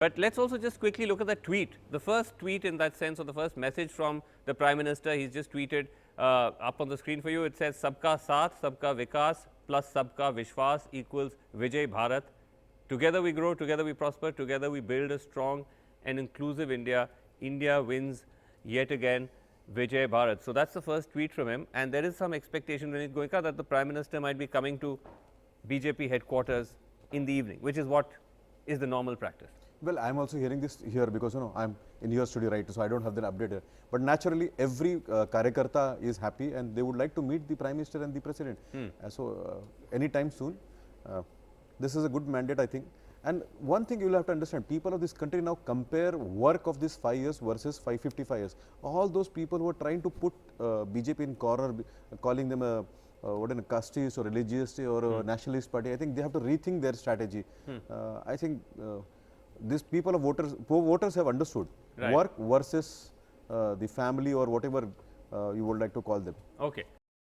But let's also just quickly look at that tweet. The first tweet in that sense, or the first message from the Prime Minister, he's just tweeted up on the screen for you. It says, Sabka Saath, Sabka Vikas plus Sabka Vishwas equals Vijay Bharat. Together we grow, together we prosper, together we build a strong and inclusive India. India wins yet again, Vijay Bharat. So that's the first tweet from him. And there is some expectation, Vineet Goenka, that the Prime Minister might be coming to BJP headquarters in the evening, which is what is the normal practice. Well, I'm also hearing this here because, I'm in your studio right, so I don't have the update here. But naturally, every Karyakarta is happy and they would like to meet the Prime Minister and the President. So, anytime soon, this is a good mandate, I think. And one thing you will have to understand, people of this country now compare work of this 5 years versus 55 years. All those people who are trying to put BJP in corner, calling them a casteist or religious or a nationalist party, I think they have to rethink their strategy. I think these people of voters have understood work versus the family or whatever you would like to call them. Okay.